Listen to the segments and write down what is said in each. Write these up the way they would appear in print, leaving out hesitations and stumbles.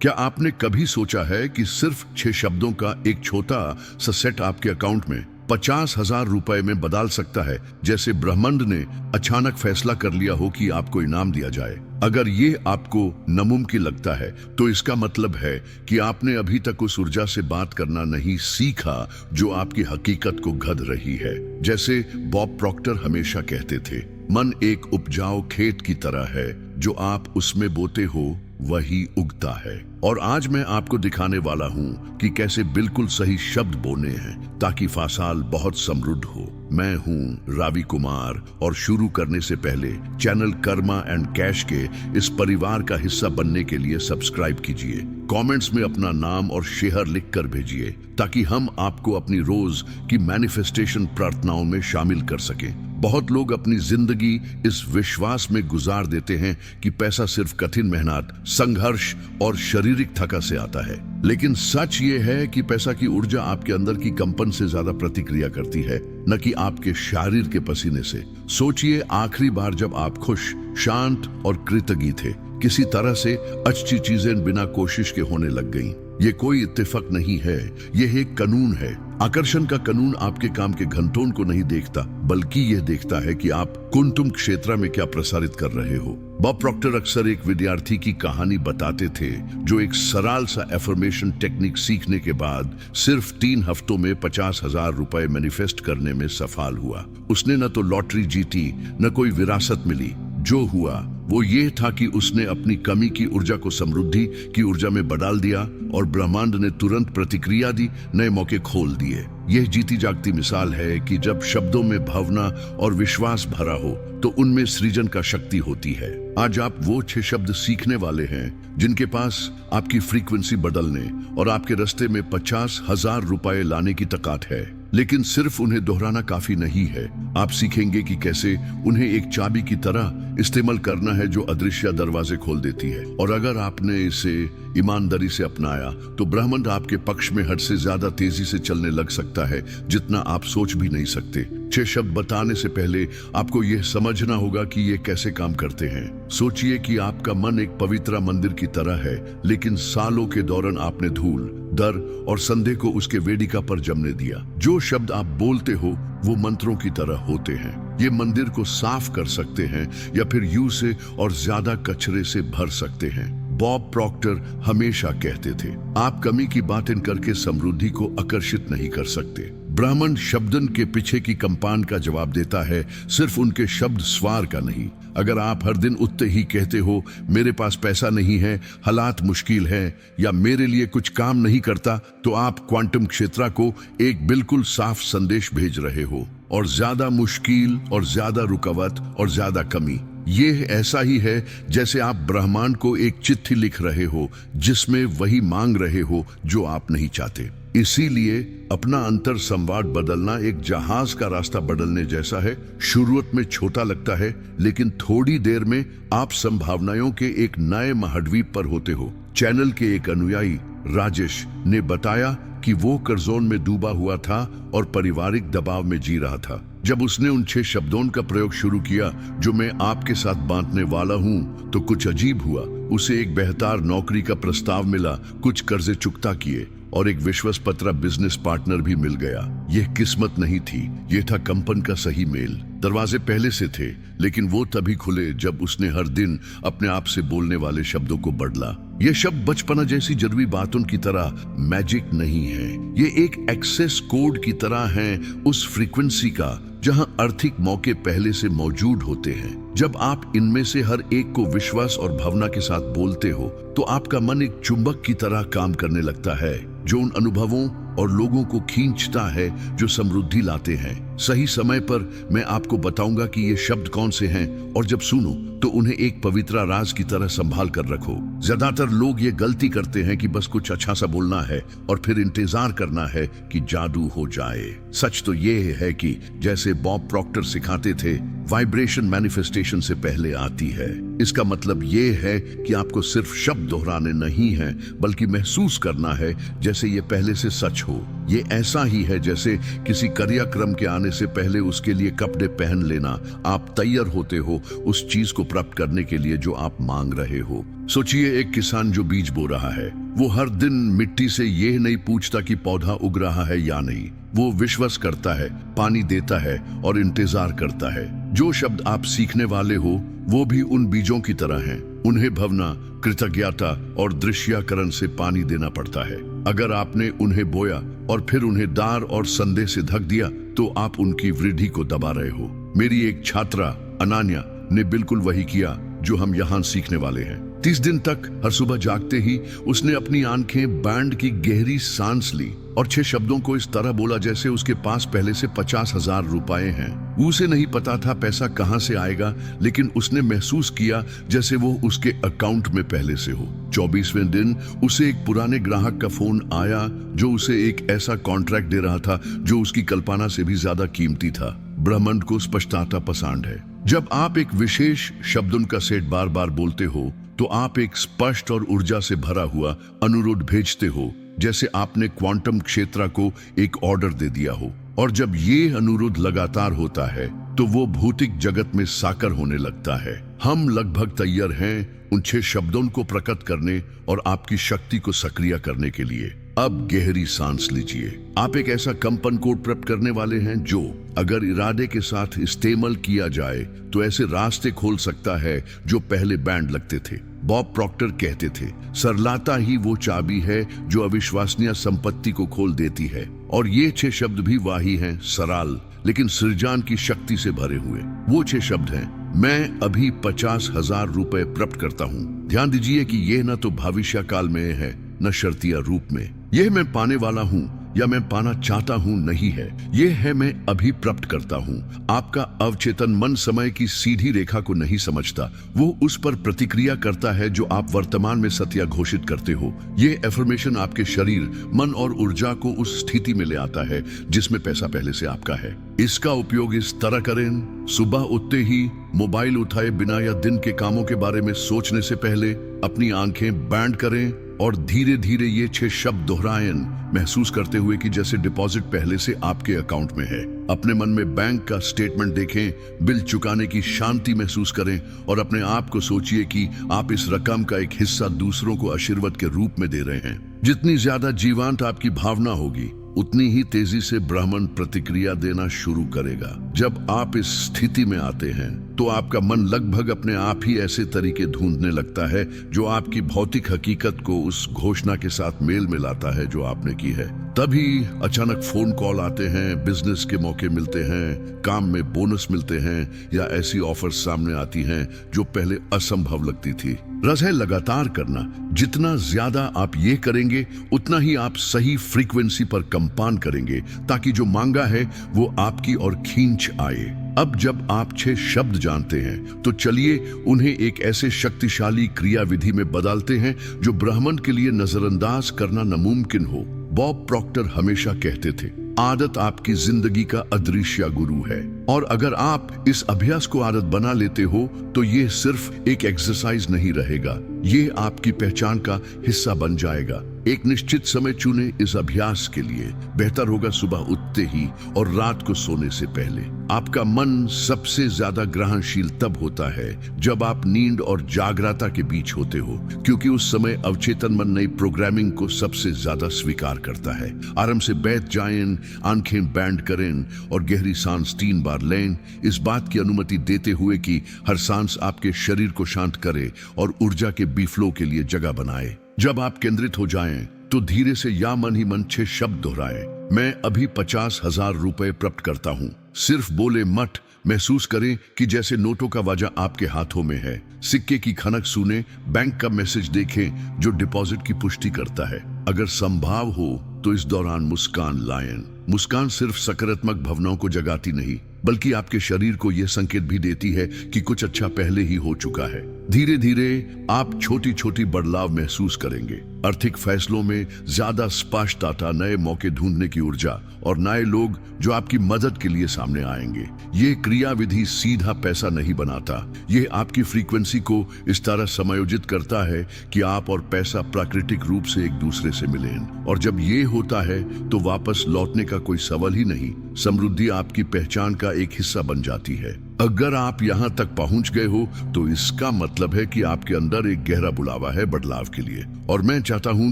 क्या आपने कभी सोचा है कि सिर्फ 6 शब्दों का एक छोटा सा सेट आपके अकाउंट में 50,000 रुपए में बदल सकता है? जैसे ब्रह्मांड ने अचानक फैसला कर लिया हो कि आपको इनाम दिया जाए। अगर ये आपको नामुमकिन लगता है तो इसका मतलब है कि आपने अभी तक उस ऊर्जा से बात करना नहीं सीखा जो आपकी हकीकत को गढ़ रही है। जैसे बॉब प्रॉक्टर हमेशा कहते थे, मन एक उपजाऊ खेत की तरह है, जो आप उसमें बोते हो वही उगता है। और आज मैं आपको दिखाने वाला हूँ कि कैसे बिल्कुल सही शब्द बोने हैं ताकि फसल बहुत समृद्ध हो। मैं हूँ रावी कुमार और शुरू करने से पहले चैनल कर्मा एंड कैश के इस परिवार का हिस्सा बनने के लिए सब्सक्राइब कीजिए। कमेंट्स में अपना नाम और शहर लिखकर भेजिए ताकि हम आपको अपनी रोज की मैनिफेस्टेशन प्रार्थनाओं में शामिल कर सकें। बहुत लोग अपनी जिंदगी इस विश्वास में गुजार देते हैं कि पैसा सिर्फ कठिन मेहनत, संघर्ष और शारीरिक थका से आता है, लेकिन सच ये है कि पैसा की ऊर्जा आपके अंदर की कंपन से ज्यादा प्रतिक्रिया करती है, न कि आपके शरीर के पसीने से। सोचिए, आखिरी बार जब आप खुश, शांत और कृतज्ञ थे, किसी तरह से अच्छी चीजें बिना कोशिश के होने लग गईं। ये कोई इत्तेफाक नहीं है, यह एक कानून है। आकर्षण का कानून आपके काम के घंटों को नहीं देखता, बल्कि यह देखता है कि आप क्वांटम क्षेत्र में क्या प्रसारित कर रहे हो। बॉब प्रॉक्टर अक्सर एक विद्यार्थी की कहानी बताते थे जो एक सरल सा एफर्मेशन टेक्निक सीखने के बाद सिर्फ 3 हफ्तों में 50,000 रुपए मैनिफेस्ट करने में सफल हुआ। उसने न तो लॉटरी जीती, न कोई विरासत मिली। जो हुआ वो ये था कि उसने अपनी कमी की ऊर्जा को समृद्धि की ऊर्जा में बदल दिया और ब्रह्मांड ने तुरंत प्रतिक्रिया दी, नए मौके खोल दिए। यह जीती जागती मिसाल है कि जब शब्दों में भावना और विश्वास भरा हो तो उनमें सृजन का शक्ति होती है। आज आप वो 6 शब्द सीखने वाले हैं जिनके पास आपकी फ्रीक्वेंसी बदलने और आपके रास्ते में 50,000 रुपए लाने की ताकत है। लेकिन सिर्फ उन्हें दोहराना काफी नहीं है। आप सीखेंगे कि कैसे उन्हें एक चाबी की तरह इस्तेमाल करना है जो अदृश्य दरवाजे खोल देती है। और अगर आपने इसे ईमानदारी से अपनाया तो ब्रह्मांड आपके पक्ष में हद से ज्यादा तेजी से चलने लग सकता है जितना आप सोच भी नहीं सकते। 6 शब्द बताने से पहले आपको यह समझना होगा कि ये कैसे काम करते हैं। सोचिए कि आपका मन एक पवित्र मंदिर की तरह है, लेकिन सालों के दौरान आपने धूल, डर और संदेह को उसके वेदिका पर जमने दिया। जो शब्द आप बोलते हो वो मंत्रों की तरह होते हैं। ये मंदिर को साफ कर सकते हैं या फिर यूं से और ज्यादा कचरे से भर सकते हैं। बॉब प्रॉक्टर हमेशा कहते थे, आप कमी की बातें करके समृद्धि को आकर्षित नहीं कर सकते। ब्राह्मण शब्दन के पीछे की कंपान का जवाब देता है, सिर्फ उनके शब्द स्वर का नहीं। अगर आप हर दिन उतने ही कहते हो, मेरे पास पैसा नहीं है, हालात मुश्किल है या मेरे लिए कुछ काम नहीं करता, तो आप क्वांटम क्षेत्र को एक बिल्कुल साफ संदेश भेज रहे हो। और ज्यादा मुश्किल और ज्यादा रुकावट और ज्यादा कमी, ये ऐसा ही है जैसे आप ब्रह्मांड को एक चिट्ठी लिख रहे हो जिसमें वही मांग रहे हो जो आप नहीं चाहते। इसीलिए अपना अंतर संवाद बदलना एक जहाज का रास्ता बदलने जैसा है। शुरुआत में छोटा लगता है, लेकिन थोड़ी देर में आप संभावनाओं के एक नए महाद्वीप पर होते हो। चैनल के एक अनुयायी राजेश ने बताया कि वो कर्जोन में डूबा हुआ था और पारिवारिक दबाव में जी रहा था। जब उसने उन 6 शब्दों का प्रयोग शुरू किया जो मैं आपके साथ बांटने वाला हूँ, तो कुछ अजीब हुआ। उसे एक बेहतर नौकरी का प्रस्ताव मिला, कुछ कर्जे चुकता किए और एक विश्वास पत्र बिजनेस पार्टनर भी मिल गया। यह किस्मत नहीं थी, यह था कंपन का सही मेल। दरवाजे पहले से थे, लेकिन वो तभी खुले जब उसने हर दिन अपने आप से बोलने वाले शब्दों को बदला। ये शब्द बचपना जैसी जरूरी बातों की तरह मैजिक नहीं है, ये एक एक्सेस कोड की तरह है उस फ्रीक्वेंसी का जहां आर्थिक मौके पहले से मौजूद होते हैं। जब आप इनमें से हर एक को विश्वास और भावना के साथ बोलते हो तो आपका मन एक चुंबक की तरह काम करने लगता है जो उन अनुभवों और लोगों को खींचता है जो समृद्धि लाते हैं। सही समय पर मैं आपको बताऊंगा कि ये शब्द कौन से हैं, और जब सुनो तो उन्हें एक पवित्र राज की तरह संभाल कर रखो। ज्यादातर लोग ये गलती करते हैं कि बस कुछ अच्छा सा बोलना है और फिर इंतजार करना है कि जादू हो जाए। सच तो ये है कि जैसे बॉब प्रॉक्टर सिखाते थे, वाइब्रेशन मैनिफेस्टेशन से पहले आती है। इसका मतलब ये है कि आपको सिर्फ शब्द दोहराने नहीं है, बल्कि महसूस करना है जैसे ये पहले से सच हो। ये ऐसा ही है जैसे किसी कार्यक्रम के आने से पहले उसके लिए कपड़े पहन लेना। आप तैयार होते हो उस चीज को प्राप्त करने के लिए जो आप मांग रहे हो। सोचिए, एक किसान जो बीज बो रहा है, वो हर दिन मिट्टी से ये नहीं पूछता कि पौधा उग रहा है या नहीं। वो विश्वास करता है, पानी देता है और इंतजार करता है। जो शब्द आप सीखने वाले हो वो भी उन बीजों की तरह हैं। उन्हें भावना, कृतज्ञता और दृश्यकरण से पानी देना पड़ता है। अगर आपने उन्हें बोया और फिर उन्हें दार और संदेह से ढक दिया तो आप उनकी वृद्धि को दबा रहे हो। मेरी एक छात्रा अनान्या ने बिल्कुल वही किया जो हम यहाँ सीखने वाले हैं। 30 दिन तक हर सुबह जागते ही उसने अपनी आंखें बैंड की गहरी सांस ली और 6 शब्दों को इस तरह बोला जैसे उसके पास पहले से 50,000 रुपए हैं। उसे नहीं पता था पैसा कहां से आएगा, लेकिन उसने महसूस किया जैसे वो उसके अकाउंट में पहले से हो। 24वें दिन उसे एक पुराने ग्राहक का फोन आया जो उसे एक ऐसा कॉन्ट्रैक्ट दे रहा था जो उसकी कल्पना से भी ज्यादा कीमती था। ब्रह्मांड को स्पष्टता पसंद है। जब आप एक विशेष शब्द उनका सेट बार बार बोलते हो तो आप एक स्पष्ट और ऊर्जा से भरा हुआ अनुरोध भेजते हो, जैसे आपने क्वांटम क्षेत्र को एक ऑर्डर दे दिया हो। और जब ये अनुरोध लगातार होता है तो वो भौतिक जगत में साकार होने लगता है। हम लगभग तैयार हैं उन 6 शब्दों को प्रकट करने और आपकी शक्ति को सक्रिय करने के लिए। अब गहरी सांस लीजिए। आप एक ऐसा कंपन कोड प्राप्त करने वाले हैं जो अगर इरादे के साथ इस्तेमाल किया जाए तो ऐसे रास्ते खोल सकता है जो पहले बैंड लगते थे। बॉब प्रॉक्टर कहते थे, सरलता ही वो चाबी है जो अविश्वसनीय संपत्ति को खोल देती है। और ये 6 शब्द भी वही हैं, सरल लेकिन सृजन की शक्ति से भरे हुए। वो 6 शब्द हैं, मैं अभी 50,000 रुपए प्राप्त करता हूँ। ध्यान दीजिए कि यह न तो भविष्य काल में है न शर्तिया रूप में। यह मैं पाने वाला हूँ या मैं पाना चाहता हूँ नहीं है, यह है मैं अभी प्राप्त करता हूँ। आपका अवचेतन मन समय की सीधी रेखा को नहीं समझता, वो उस पर प्रतिक्रिया करता है जो आप वर्तमान में सत्य घोषित करते हो। ये एफर्मेशन आपके शरीर, मन और ऊर्जा को उस स्थिति में ले आता है जिसमें पैसा पहले से आपका है। इसका उपयोग इस तरह करें, सुबह उठते ही मोबाइल उठाए बिना या दिन के कामों के बारे में सोचने से पहले अपनी आंखें बैंड करें और धीरे धीरे ये 6 शब्द दोहराएं, महसूस करते हुए कि जैसे डिपॉजिट पहले से आपके अकाउंट में है। अपने मन में बैंक का स्टेटमेंट देखें, बिल चुकाने की शांति महसूस करें और अपने आप को सोचिए कि आप इस रकम का एक हिस्सा दूसरों को आशीर्वाद के रूप में दे रहे हैं। जितनी ज्यादा जीवंत आपकी भावना होगी उतनी ही तेजी से ब्रह्मांड प्रतिक्रिया देना शुरू करेगा। जब आप इस स्थिति में आते हैं तो आपका मन लगभग अपने आप ही ऐसे तरीके ढूंढने लगता है जो आपकी भौतिक हकीकत को उस घोषणा के साथ मेल मिलाता है जो आपने की है। तभी अचानक फोन कॉल आते हैं, बिजनेस के मौके मिलते हैं, काम में बोनस मिलते हैं या ऐसी ऑफर्स सामने आती हैं जो पहले असंभव लगती थी। रस है लगातार करना। जितना ज्यादा आप ये करेंगे उतना ही आप सही फ्रीक्वेंसी पर कंपान करेंगे ताकि जो मांगा है वो आपकी ओर खींच आए। अब जब आप 6 शब्द जानते हैं तो चलिए उन्हें एक ऐसे शक्तिशाली क्रियाविधि में बदलते हैं जो ब्रह्मांड के लिए नजरअंदाज करना नामुमकिन हो। बॉब प्रॉक्टर हमेशा कहते थे, आदत आपकी जिंदगी का अदृश्य गुरु है। और अगर आप इस अभ्यास को आदत बना लेते हो तो ये सिर्फ एक एक्सरसाइज नहीं रहेगा, ये आपकी पहचान का हिस्सा बन जाएगा। एक निश्चित समय चुने इस अभ्यास के लिए। बेहतर होगा सुबह उठते ही और रात को सोने से पहले। आपका मन सबसे ज्यादा ग्रहणशील तब होता है जब आप नींद और जागृता के बीच होते हो, क्योंकि उस समय अवचेतन मन नई प्रोग्रामिंग को सबसे ज्यादा स्वीकार करता है। आराम से बैठ जाएं, आंखें बैंड करें और गहरी सांस 3 बार लें, इस बात की अनुमति देते हुए कि हर सांस आपके शरीर को शांत करे और ऊर्जा के बीफ्लो के लिए जगह बनाए। जब आप केंद्रित हो जाएं तो धीरे से या मन ही मन 6 शब्द दोहराएं, मैं अभी 50,000 रुपए प्राप्त करता हूँ। सिर्फ बोले मत, महसूस करें कि जैसे नोटों का वजह आपके हाथों में है। सिक्के की खनक सुने, बैंक का मैसेज देखें जो डिपॉजिट की पुष्टि करता है। अगर संभव हो तो इस दौरान मुस्कान लाएं। मुस्कान सिर्फ सकारात्मक भावनाओं को जगाती नहीं बल्कि आपके शरीर को यह संकेत भी देती है कि कुछ अच्छा पहले ही हो चुका है। धीरे धीरे आप छोटी छोटी बदलाव महसूस करेंगे। आर्थिक फैसलों में ज्यादा स्पष्टता, नए मौके ढूंढने की ऊर्जा और नए लोग जो आपकी मदद के लिए सामने आएंगे। ये क्रियाविधि सीधा पैसा नहीं बनाता, ये आपकी फ्रीक्वेंसी को इस तरह समायोजित करता है कि आप और पैसा प्राकृतिक रूप से एक दूसरे से मिलें। और जब ये होता है तो वापस लौटने का कोई सवाल ही नहीं। समृद्धि आपकी पहचान का एक हिस्सा बन जाती है। अगर आप यहाँ तक पहुंच गए हो तो इसका मतलब है कि आपके अंदर एक गहरा बुलावा है बदलाव के लिए। और मैं चाहता हूं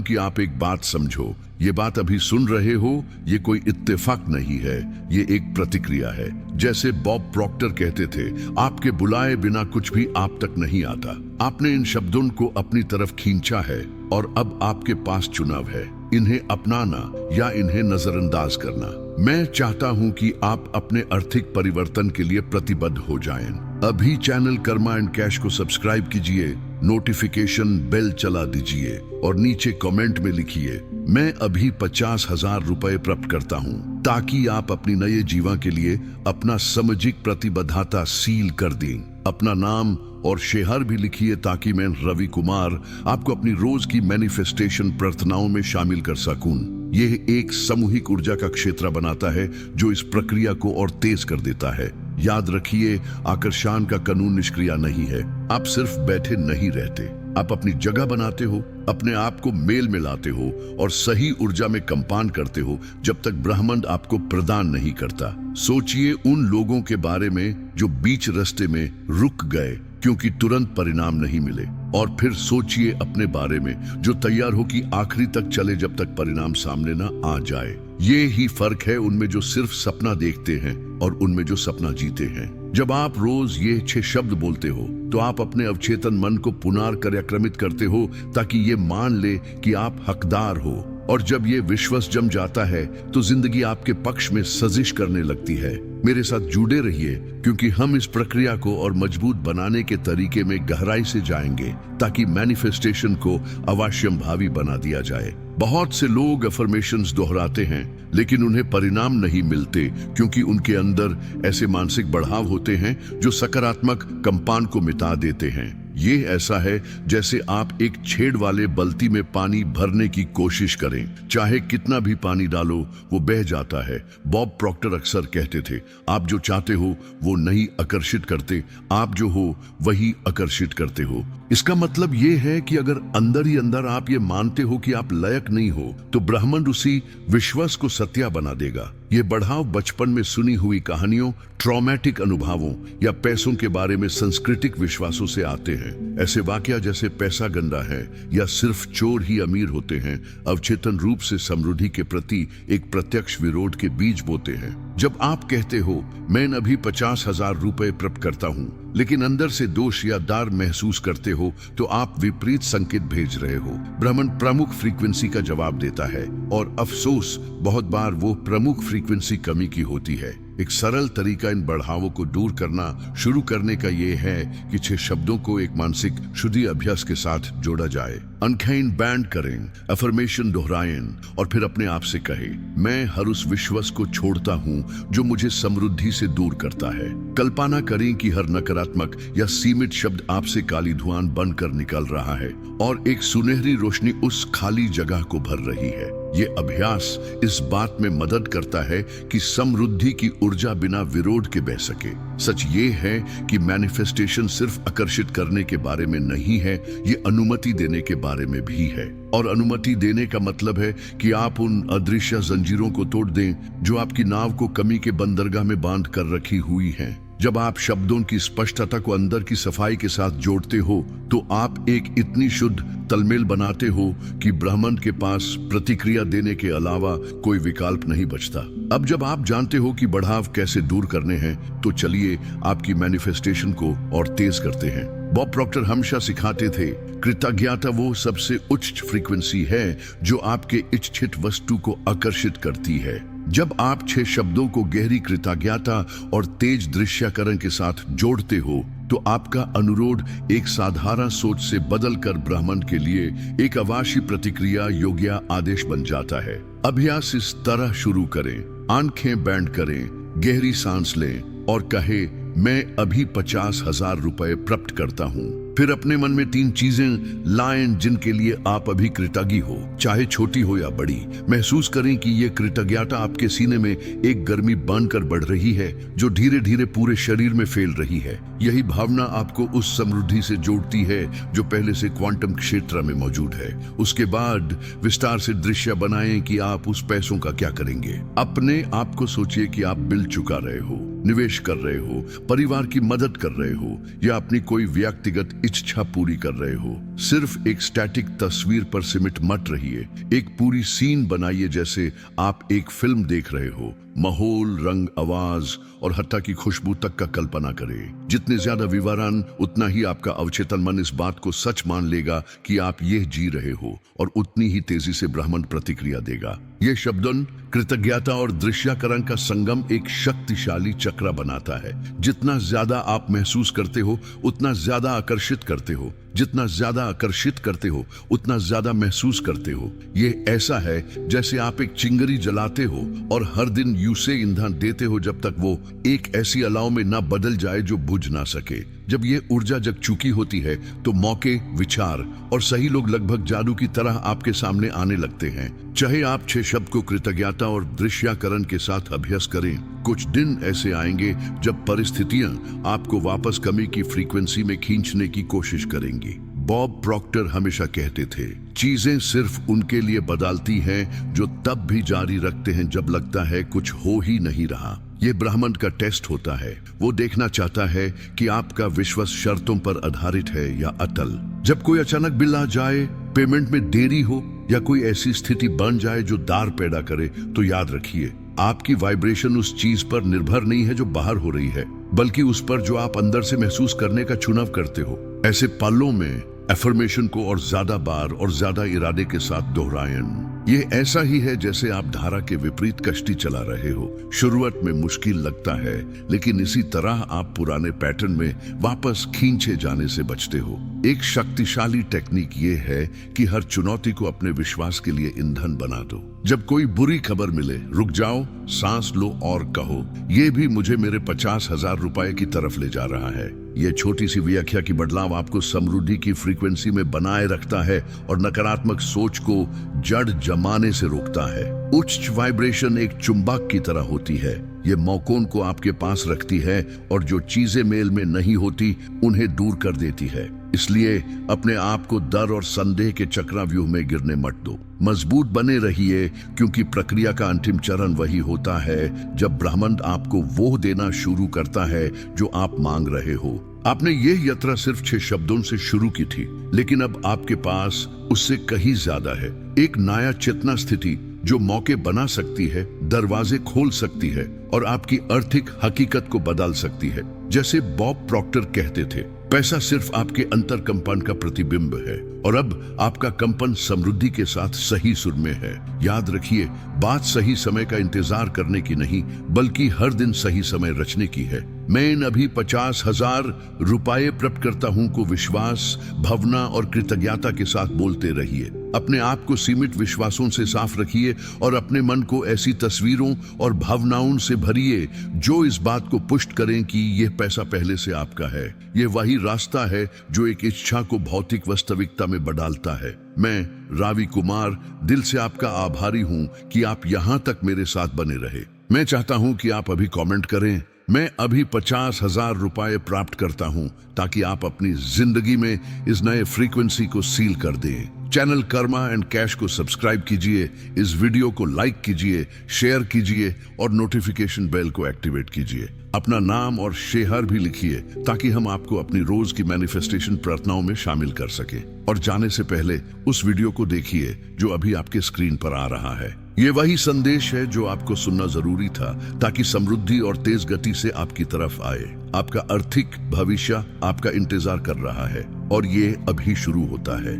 कि आप एक बात समझो, ये बात अभी सुन रहे हो, ये कोई इत्तेफाक नहीं है, ये एक प्रतिक्रिया है। जैसे बॉब प्रॉक्टर कहते थे, आपके बुलाए बिना कुछ भी आप तक नहीं आता। आपने इन शब्दों को अपनी तरफ खींचा है और अब आपके पास चुनाव है, इन्हें अपनाना या इन्हें नजरअंदाज करना। मैं चाहता हूं कि आप अपने आर्थिक परिवर्तन के लिए प्रतिबद्ध हो जाएं। अभी चैनल कर्मा एंड कैश को सब्सक्राइब कीजिए, नोटिफिकेशन बेल चला दीजिए और नीचे कमेंट में लिखिए, मैं अभी 50,000 रुपए प्राप्त करता हूं, ताकि आप अपनी नए जीवन के लिए अपना सामाजिक प्रतिबद्धता सील कर दें। अपना नाम और शहर भी लिखिए ताकि मैं रवि कुमार आपको अपनी रोज की मैनिफेस्टेशन प्रार्थनाओं में शामिल कर सकूं। यह एक सामूहिक ऊर्जा का क्षेत्र बनाता है जो इस प्रक्रिया को और तेज कर देता है। याद रखिए, आकर्षण का कानून निष्क्रिय नहीं है। आप सिर्फ बैठे नहीं रहते, आप अपनी जगह बनाते हो, अपने आप को मेल मिलाते हो और सही ऊर्जा में कंपान करते हो जब तक ब्रह्मांड आपको प्रदान नहीं करता। सोचिए उन लोगों के बारे में जो बीच रास्ते में रुक गए क्योंकि तुरंत परिणाम नहीं मिले, और फिर सोचिए अपने बारे में जो तैयार हो कि आखिरी तक चले जब तक परिणाम सामने ना आ जाए। ये ही फर्क है उनमें जो सिर्फ सपना देखते हैं और उनमें जो सपना जीते हैं। जब आप रोज ये 6 शब्द बोलते हो तो आप अपने अवचेतन मन को पुनर्क्रमित करते हो ताकि ये मान ले कि आप हकदार हो। और जब ये विश्वास जम जाता है तो जिंदगी आपके पक्ष में सजिश करने लगती है। मेरे साथ जुड़े रहिए क्योंकि हम इस प्रक्रिया को और मजबूत बनाने के तरीके में गहराई से जाएंगे ताकि मैनिफेस्टेशन को अवश्यंभावी बना दिया जाए। बहुत से लोग अफर्मेशंस दोहराते हैं लेकिन उन्हें परिणाम नहीं मिलते क्योंकि उनके अंदर ऐसे मानसिक बढ़ाव होते हैं जो सकारात्मक कंपान को मिटा देते हैं। ये ऐसा है जैसे आप एक छेद वाले बाल्टी में पानी भरने की कोशिश करें, चाहे कितना भी पानी डालो वो बह जाता है। बॉब प्रॉक्टर अक्सर कहते थे, आप जो चाहते हो वो नहीं आकर्षित करते, आप जो हो वही आकर्षित करते हो। इसका मतलब ये है कि अगर अंदर ही अंदर आप ये मानते हो कि आप लायक नहीं हो तो ब्रह्मांड उसी विश्वास को सत्य बना देगा। ये बढ़ाव बचपन में सुनी हुई कहानियों, ट्रॉमेटिक अनुभवों या पैसों के बारे में सांस्कृतिक विश्वासों से आते हैं। ऐसे वाकया जैसे पैसा गंदा है या सिर्फ चोर ही अमीर होते हैं अवचेतन रूप से समृद्धि के प्रति एक प्रत्यक्ष विरोध के बीज बोते हैं। जब आप कहते हो मैं अभी 50,000 रुपए प्राप्त करता हूं लेकिन अंदर से दोष या डर महसूस करते हो तो आप विपरीत संकेत भेज रहे हो। ब्रह्मांड प्रमुख फ्रीक्वेंसी का जवाब देता है और अफसोस बहुत बार वो प्रमुख फ्रीक्वेंसी कमी की होती है। एक सरल तरीका इन बढ़ावों को दूर करना शुरू करने का ये है कि 6 शब्दों को एक मानसिक शुद्धि अभ्यास के साथ जोड़ा जाए। अनखेन बैंड करें, अफर्मेशन दोहराएं और फिर अपने आप से कहें, मैं हर उस विश्वास को छोड़ता हूँ जो मुझे समृद्धि से दूर करता है। कल्पना करें कि हर नकारात्मक या सीमित शब्द आपसे काली धुआं बनकर निकल रहा है और एक सुनहरी रोशनी उस खाली जगह को भर रही है। ये अभ्यास इस बात में मदद करता है कि समृद्धि की ऊर्जा बिना विरोध के बह सके। सच ये है कि मैनिफेस्टेशन सिर्फ आकर्षित करने के बारे में नहीं है, ये अनुमति देने के बारे में भी है। और अनुमति देने का मतलब है कि आप उन अदृश्य जंजीरों को तोड़ दें जो आपकी नाव को कमी के बंदरगाह में बांध कर रखी हुई हैं। जब आप शब्दों की स्पष्टता को अंदर की सफाई के साथ जोड़ते हो तो आप एक इतनी शुद्ध तलमेल बनाते हो कि ब्रह्मांड के पास प्रतिक्रिया देने के अलावा कोई विकल्प नहीं बचता। अब जब आप जानते हो कि बढ़ाव कैसे दूर करने हैं तो चलिए आपकी मैनिफेस्टेशन को और तेज करते हैं। बॉब प्रॉक्टर हमेशा सिखाते थे, कृतज्ञता वो सबसे उच्च फ्रीक्वेंसी है जो आपके इच्छित वस्तु को आकर्षित करती है। जब आप 6 शब्दों को गहरी कृतज्ञता और तेज दृश्यकरण के साथ जोड़ते हो तो आपका अनुरोध एक साधारण सोच से बदलकर ब्रह्मांड के लिए एक अवाशी प्रतिक्रिया योग्य आदेश बन जाता है। अभ्यास इस तरह शुरू करें, आंखें बैंड करें, गहरी सांस लें और कहे मैं अभी 50,000 रुपए प्राप्त करता हूँ। फिर अपने मन में 3 चीजें लाएं जिनके लिए आप अभी कृतज्ञ हो, चाहे छोटी हो या बड़ी। महसूस करें कि ये कृतज्ञता आपके सीने में एक गर्मी बनकर बढ़ रही है जो धीरे धीरे पूरे शरीर में फैल रही है। यही भावना आपको उस समृद्धि से जोड़ती है जो पहले से क्वांटम क्षेत्र में मौजूद है। उसके बाद विस्तार से दृश्य बनाएं कि आप उस पैसों का क्या करेंगे। अपने आप को सोचिए कि आप बिल चुका रहे हो, निवेश कर रहे हो, परिवार की मदद कर रहे हो या अपनी कोई व्यक्तिगत इच्छा पूरी कर रहे हो। सिर्फ एक स्टैटिक तस्वीर पर सिमट मत रहिए, एक पूरी सीन बनाइए जैसे आप एक फिल्म देख रहे हो। माहौल, रंग, आवाज और हत्ता की खुशबू तक का कल्पना करें। जितने ज्यादा विवरण उतना ही आपका अवचेतन मन इस बात को सच मान लेगा कि आप ये जी रहे हो और उतनी ही तेजी से ब्रह्मांड प्रतिक्रिया देगा। ये शब्दन कृतज्ञता और दृश्यकरण का संगम एक शक्तिशाली चक्र बनाता है। जितना ज्यादा आप महसूस करते हो उतना ज्यादा आकर्षित करते हो, जितना ज्यादा आकर्षित करते हो उतना ज्यादा महसूस करते हो। ये ऐसा है जैसे आप एक चिंगरी जलाते हो और हर दिन यूं ईंधन देते हो जब तक वो एक ऐसी अलाव में ना बदल जाए जो बुझ ना सके। जब ये ऊर्जा जग चुकी होती है तो मौके, विचार और सही लोग लगभग जादू की तरह आपके सामने आने लगते हैं। चाहे आप 6 शब्द को कृतज्ञता और दृश्यकरण के साथ अभ्यास करें, कुछ दिन ऐसे आएंगे जब परिस्थितियां आपको वापस कमी की फ्रीक्वेंसी में खींचने की कोशिश करेंगी। बॉब प्रॉक्टर हमेशा कहते थे, चीजें सिर्फ उनके लिए बदलती हैं जो तब भी जारी रखते हैं जब लगता है कुछ हो ही नहीं रहा। ये ब्रह्मांड का टेस्ट होता है। वो देखना चाहता है कि आपका विश्वास शर्तों पर आधारित है या अटल। जब कोई अचानक बिल आ जाए, पेमेंट में देरी हो या कोई ऐसी स्थिति बन जाए जो दार पैदा करे, तो याद रखिए आपकी वाइब्रेशन उस चीज पर निर्भर नहीं है जो बाहर हो रही है, बल्कि उस पर जो आप अंदर से महसूस करने का चुनाव करते हो। ऐसे पलों में एफर्मेशन को और ज्यादा बार और ज्यादा इरादे के साथ दोहराएं। ये ऐसा ही है जैसे आप धारा के विपरीत कश्ती चला रहे हो। शुरुआत में मुश्किल लगता है, लेकिन इसी तरह आप पुराने पैटर्न में वापस खींचे जाने से बचते हो। एक शक्तिशाली टेक्निक ये है कि हर चुनौती को अपने विश्वास के लिए ईंधन बना दो। जब कोई बुरी खबर मिले, रुक जाओ, सांस लो और कहो, ये भी मुझे मेरे 50,000 रुपए की तरफ ले जा रहा है। ये छोटी सी व्याख्या की बदलाव आपको समृद्धि की फ्रीक्वेंसी में बनाए रखता है और नकारात्मक सोच को जड़ जमाने से रोकता है। उच्च वाइब्रेशन एक चुंबक की तरह होती है। ये मौकों को आपके पास रखती है और जो चीजें मेल में नहीं होती उन्हें दूर कर देती है। इसलिए अपने आप को डर और संदेह के चक्रव्यूह में गिरने मत दो। मजबूत बने रहिए, क्योंकि प्रक्रिया का अंतिम चरण वही होता है जब ब्रह्मांड आपको वो देना शुरू करता है जो आप मांग रहे हो। आपने ये यात्रा सिर्फ 6 शब्दों से शुरू की थी, लेकिन अब आपके पास उससे कहीं ज्यादा है। एक नया चेतना स्थिति जो मौके बना सकती है, दरवाजे खोल सकती है और आपकी आर्थिक हकीकत को बदल सकती है। जैसे बॉब प्रॉक्टर कहते थे, पैसा सिर्फ आपके अंतर कंपन का प्रतिबिंब है और अब आपका कंपन समृद्धि के साथ सही सुर में है। याद रखिए, बात सही समय का इंतजार करने की नहीं, बल्कि हर दिन सही समय रचने की है। मैं अभी 50,000 रुपए प्राप्त करता हूं को विश्वास, भावना और कृतज्ञता के साथ बोलते रहिए। अपने आप को सीमित विश्वासों से साफ रखिए और अपने मन को ऐसी तस्वीरों और भावनाओं से भरिए जो इस बात को पुष्ट करें कि यह पैसा पहले से आपका है। यह वही रास्ता है जो एक इच्छा को भौतिक वास्तविकता में बदलता है। मैं रावी कुमार दिल से आपका आभारी हूं कि आप यहां तक मेरे साथ बने रहे। मैं चाहता हूं कि आप अभी कमेंट करें, मैं अभी 50,000 रुपए प्राप्त करता हूं, ताकि आप अपनी जिंदगी में इस नए फ्रीक्वेंसी को सील कर दें। चैनल कर्मा एंड कैश को सब्सक्राइब कीजिए, इस वीडियो को लाइक कीजिए, शेयर कीजिए और नोटिफिकेशन बेल को एक्टिवेट कीजिए। अपना नाम और शहर भी लिखिए ताकि हम आपको अपनी रोज की मैनिफेस्टेशन प्रार्थनाओं में शामिल कर सके। और जाने से पहले उस वीडियो को देखिए जो अभी आपके स्क्रीन पर आ रहा है। ये वही संदेश है जो आपको सुनना जरूरी था, ताकि समृद्धि और तेज गति से आपकी तरफ आए। आपका आर्थिक भविष्य आपका इंतजार कर रहा है और ये अभी शुरू होता है।